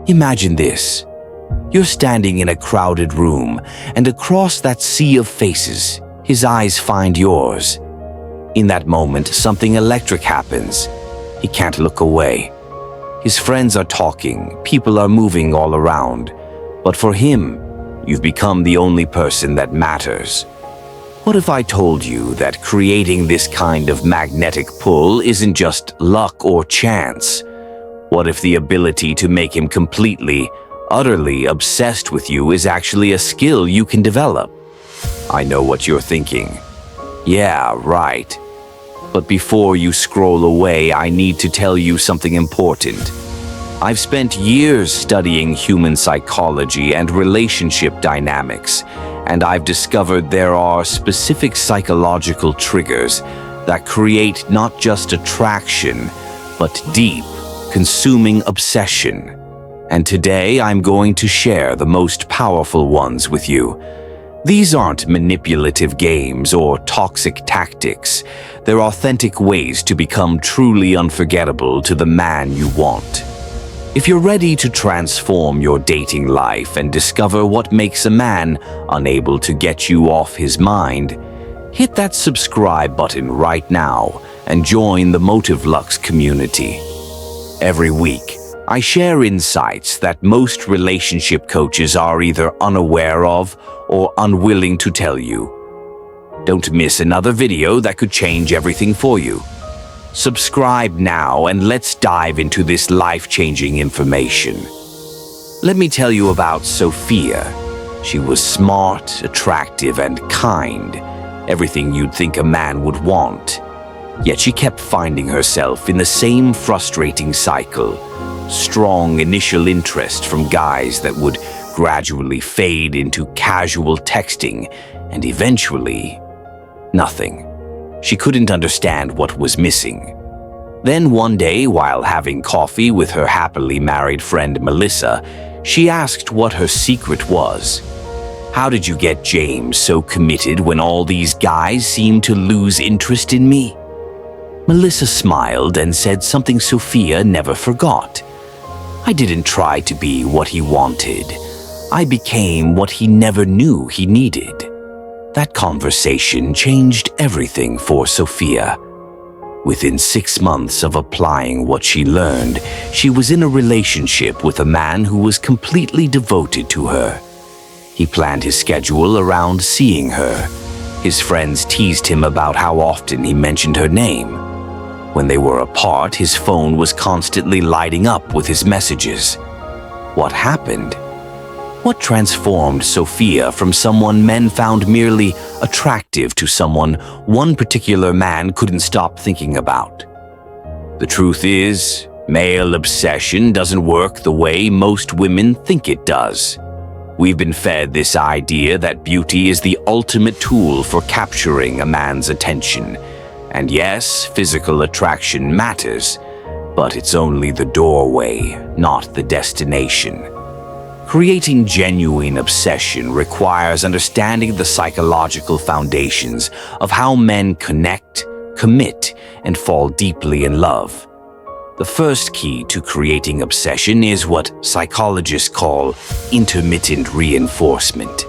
Imagine this. You're standing in a crowded room, and across that sea of faces, his eyes find yours. In that moment, something electric happens. He can't look away. His friends are talking, people are moving all around. But for him, you've become the only person that matters. What if I told you that creating this kind of magnetic pull isn't just luck or chance? What if the ability to make him completely, utterly obsessed with you is actually a skill you can develop? I know what you're thinking. Yeah, right. But before you scroll away, I need to tell you something important. I've spent years studying human psychology and relationship dynamics, and I've discovered there are specific psychological triggers that create not just attraction, but deep, consuming obsession. And today I'm going to share the most powerful ones with you. These aren't manipulative games or toxic tactics. They're authentic ways to become truly unforgettable to the man you want. If you're ready to transform your dating life and discover what makes a man unable to get you off his mind, hit that subscribe button right now and join the Motive Lux community. Every week, I share insights that most relationship coaches are either unaware of or unwilling to tell you. Don't miss another video that could change everything for you. Subscribe now and let's dive into this life-changing information. Let me tell you about Sophia. She was smart, attractive, and kind. Everything you'd think a man would want. Yet she kept finding herself in the same frustrating cycle. Strong initial interest from guys that would gradually fade into casual texting, and eventually, nothing. She couldn't understand what was missing. Then one day, while having coffee with her happily married friend Melissa, she asked what her secret was. How did you get James so committed when all these guys seemed to lose interest in me? Melissa smiled and said something Sophia never forgot. I didn't try to be what he wanted. I became what he never knew he needed. That conversation changed everything for Sophia. Within 6 months of applying what she learned, she was in a relationship with a man who was completely devoted to her. He planned his schedule around seeing her. His friends teased him about how often he mentioned her name. When they were apart, his phone was constantly lighting up with his messages. What happened? What transformed Sophia from someone men found merely attractive to someone one particular man couldn't stop thinking about? The truth is, male obsession doesn't work the way most women think it does. We've been fed this idea that beauty is the ultimate tool for capturing a man's attention. And yes, physical attraction matters, but it's only the doorway, not the destination. Creating genuine obsession requires understanding the psychological foundations of how men connect, commit, and fall deeply in love. The first key to creating obsession is what psychologists call intermittent reinforcement.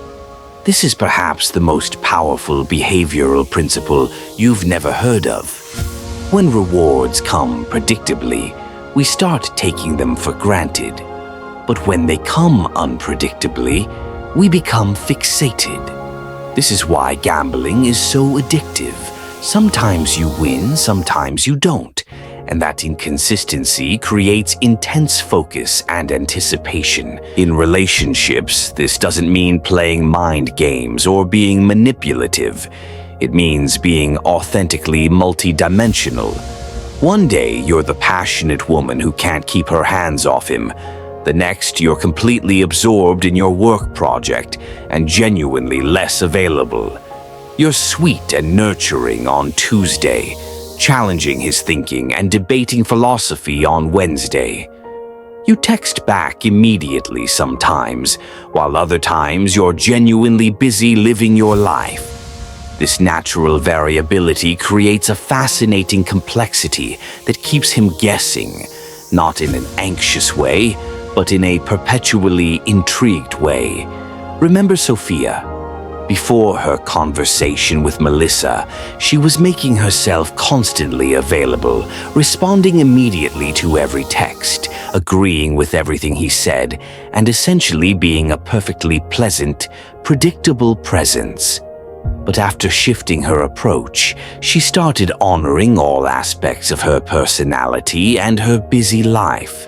This is perhaps the most powerful behavioral principle you've never heard of. When rewards come predictably, we start taking them for granted. But when they come unpredictably, we become fixated. This is why gambling is so addictive. Sometimes you win, sometimes you don't. And that inconsistency creates intense focus and anticipation. In relationships, this doesn't mean playing mind games or being manipulative. It means being authentically multidimensional. One day, you're the passionate woman who can't keep her hands off him. The next, you're completely absorbed in your work project and genuinely less available. You're sweet and nurturing on Tuesday, challenging his thinking and debating philosophy on Wednesday. You text back immediately sometimes, while other times you're genuinely busy living your life. This natural variability creates a fascinating complexity that keeps him guessing, not in an anxious way, but in a perpetually intrigued way. Remember Sophia? Before her conversation with Melissa, she was making herself constantly available, responding immediately to every text, agreeing with everything he said, and essentially being a perfectly pleasant, predictable presence. But after shifting her approach, she started honoring all aspects of her personality and her busy life.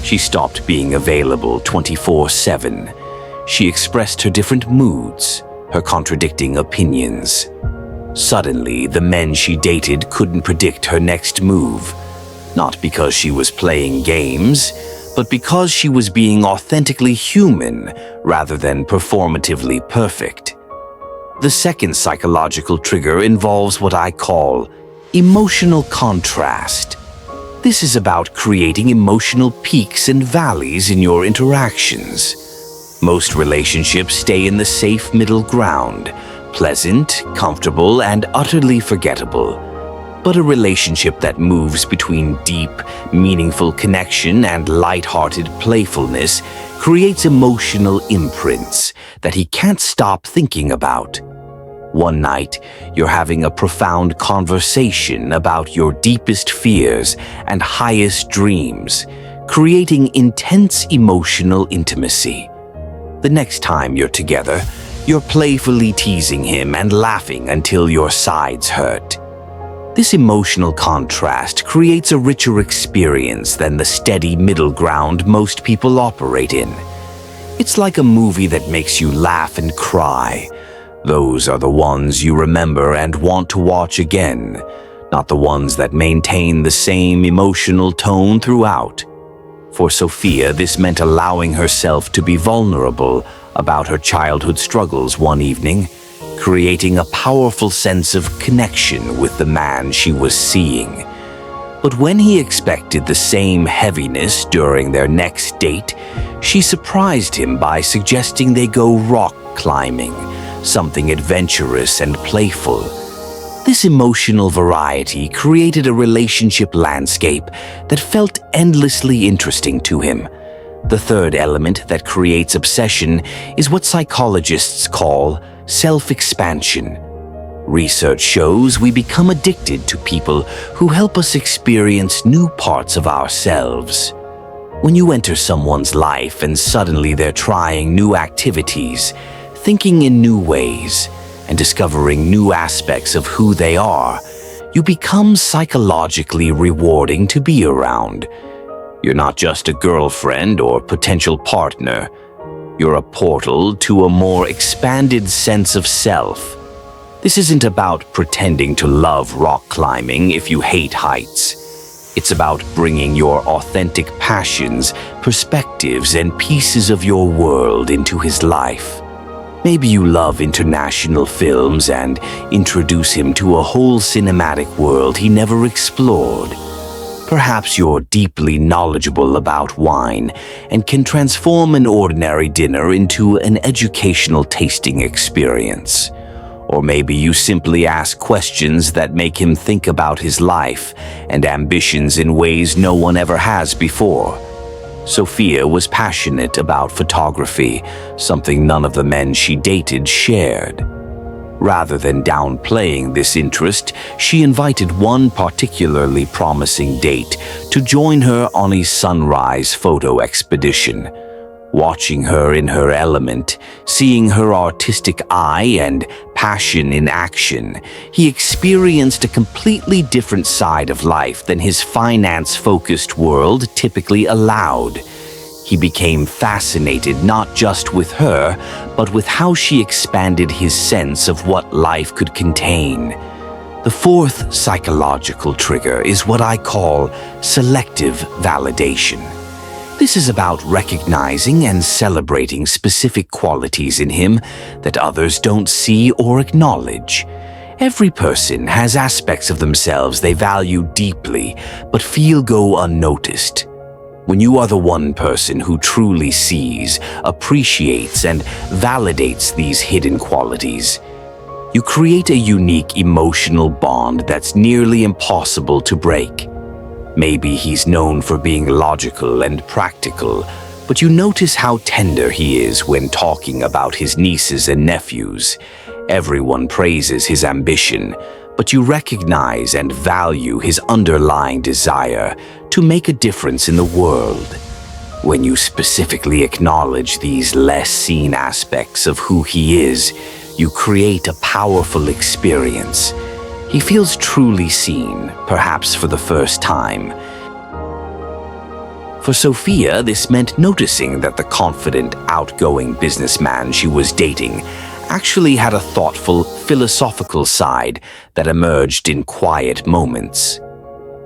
She stopped being available 24/7. She expressed her different moods, her contradicting opinions. Suddenly, the men she dated couldn't predict her next move, not because she was playing games, but because she was being authentically human rather than performatively perfect. The second psychological trigger involves what I call emotional contrast. This is about creating emotional peaks and valleys in your interactions. Most relationships stay in the safe middle ground, pleasant, comfortable, and utterly forgettable. But a relationship that moves between deep, meaningful connection and light-hearted playfulness creates emotional imprints that he can't stop thinking about. One night, you're having a profound conversation about your deepest fears and highest dreams, creating intense emotional intimacy. The next time you're together, you're playfully teasing him and laughing until your sides hurt. This emotional contrast creates a richer experience than the steady middle ground most people operate in. It's like a movie that makes you laugh and cry. Those are the ones you remember and want to watch again, not the ones that maintain the same emotional tone throughout. For Sophia, this meant allowing herself to be vulnerable about her childhood struggles one evening, creating a powerful sense of connection with the man she was seeing. But when he expected the same heaviness during their next date, she surprised him by suggesting they go rock climbing, something adventurous and playful. This emotional variety created a relationship landscape that felt endlessly interesting to him. The third element that creates obsession is what psychologists call self-expansion. Research shows we become addicted to people who help us experience new parts of ourselves. When you enter someone's life and suddenly they're trying new activities, thinking in new ways, and discovering new aspects of who they are, you become psychologically rewarding to be around. You're not just a girlfriend or potential partner. You're a portal to a more expanded sense of self. This isn't about pretending to love rock climbing if you hate heights. It's about bringing your authentic passions, perspectives, and pieces of your world into his life. Maybe you love international films and introduce him to a whole cinematic world he never explored. Perhaps you're deeply knowledgeable about wine and can transform an ordinary dinner into an educational tasting experience. Or maybe you simply ask questions that make him think about his life and ambitions in ways no one ever has before. Sophia was passionate about photography, something none of the men she dated shared. Rather than downplaying this interest, she invited one particularly promising date to join her on a sunrise photo expedition. Watching her in her element, seeing her artistic eye and passion in action, he experienced a completely different side of life than his finance-focused world typically allowed. He became fascinated not just with her, but with how she expanded his sense of what life could contain. The fourth psychological trigger is what I call selective validation. This is about recognizing and celebrating specific qualities in him that others don't see or acknowledge. Every person has aspects of themselves they value deeply, but feel go unnoticed. When you are the one person who truly sees, appreciates, and validates these hidden qualities, you create a unique emotional bond that's nearly impossible to break. Maybe he's known for being logical and practical, But you notice how tender he is when talking about his nieces and nephews. Everyone praises his ambition, but you recognize and value his underlying desire to make a difference in the world. When you specifically acknowledge these less seen aspects of who he is, you create a powerful experience. He feels truly seen, perhaps for the first time. For Sophia, this meant noticing that the confident, outgoing businessman she was dating actually had a thoughtful, philosophical side that emerged in quiet moments.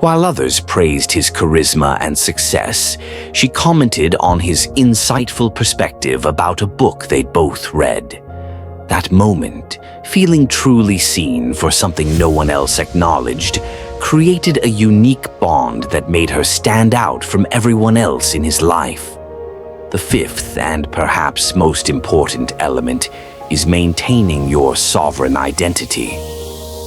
While others praised his charisma and success, she commented on his insightful perspective about a book they'd both read. That moment, feeling truly seen for something no one else acknowledged, created a unique bond that made her stand out from everyone else in his life. The fifth and perhaps most important element is maintaining your sovereign identity.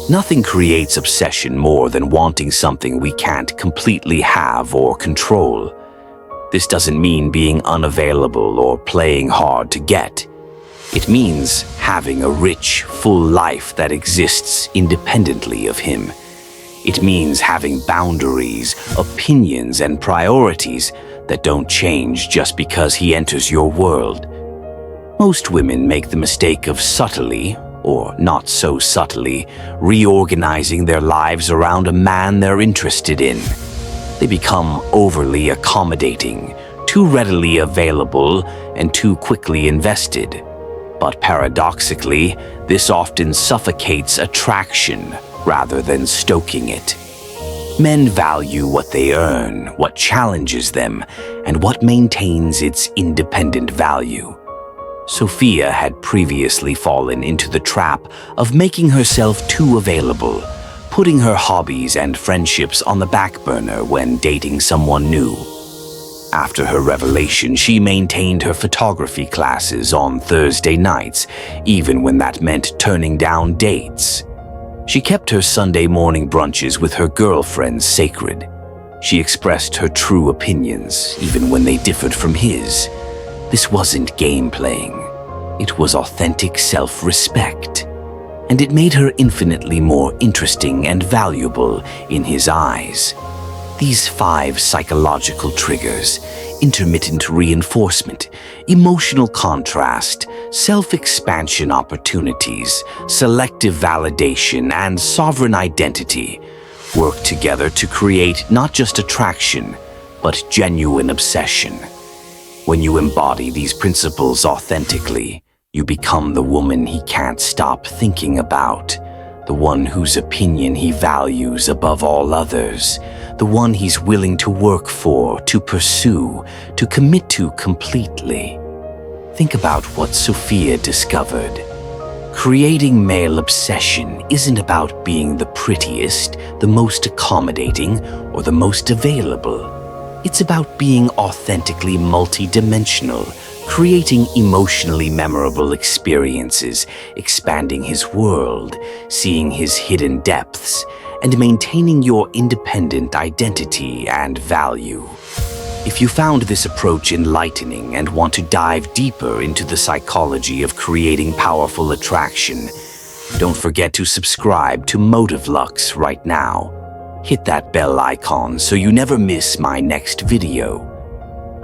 Nothing creates obsession more than wanting something we can't completely have or control. This doesn't mean being unavailable or playing hard to get. It means having a rich, full life that exists independently of him. It means having boundaries, opinions, and priorities that don't change just because he enters your world. Most women make the mistake of subtly, or not so subtly, reorganizing their lives around a man they're interested in. They become overly accommodating, too readily available, and too quickly invested. But paradoxically, this often suffocates attraction rather than stoking it. Men value what they earn, what challenges them, and what maintains its independent value. Sophia had previously fallen into the trap of making herself too available, putting her hobbies and friendships on the back burner when dating someone new. After her revelation, she maintained her photography classes on Thursday nights, even when that meant turning down dates. She kept her Sunday morning brunches with her girlfriends sacred. She expressed her true opinions, even when they differed from his. This wasn't game playing. It was authentic self-respect. And it made her infinitely more interesting and valuable in his eyes. These 5 psychological triggers, intermittent reinforcement, emotional contrast, self-expansion opportunities, selective validation, and sovereign identity, work together to create not just attraction, but genuine obsession. When you embody these principles authentically, you become the woman he can't stop thinking about, the one whose opinion he values above all others, the one he's willing to work for, to pursue, to commit to completely. Think about what Sophia discovered. Creating male obsession isn't about being the prettiest, the most accommodating, or the most available. It's about being authentically multidimensional, creating emotionally memorable experiences, expanding his world, seeing his hidden depths, and maintaining your independent identity and value. If you found this approach enlightening and want to dive deeper into the psychology of creating powerful attraction, don't forget to subscribe to Motive Lux right now. Hit that bell icon so you never miss my next video.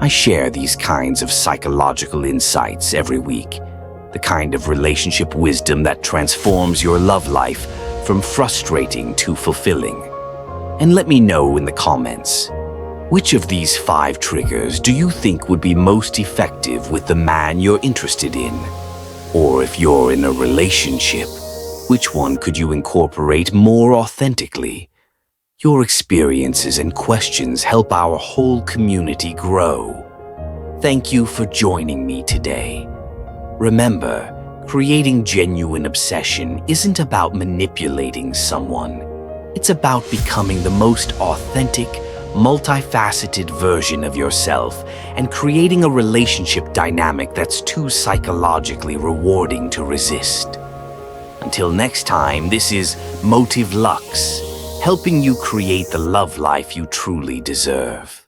I share these kinds of psychological insights every week, the kind of relationship wisdom that transforms your love life from frustrating to fulfilling. And let me know in the comments, which of these 5 triggers do you think would be most effective with the man you're interested in? Or if you're in a relationship, which one could you incorporate more authentically? Your experiences and questions help our whole community grow. Thank you for joining me today. Remember, creating genuine obsession isn't about manipulating someone. It's about becoming the most authentic, multifaceted version of yourself and creating a relationship dynamic that's too psychologically rewarding to resist. Until next time, this is Motive Lux, helping you create the love life you truly deserve.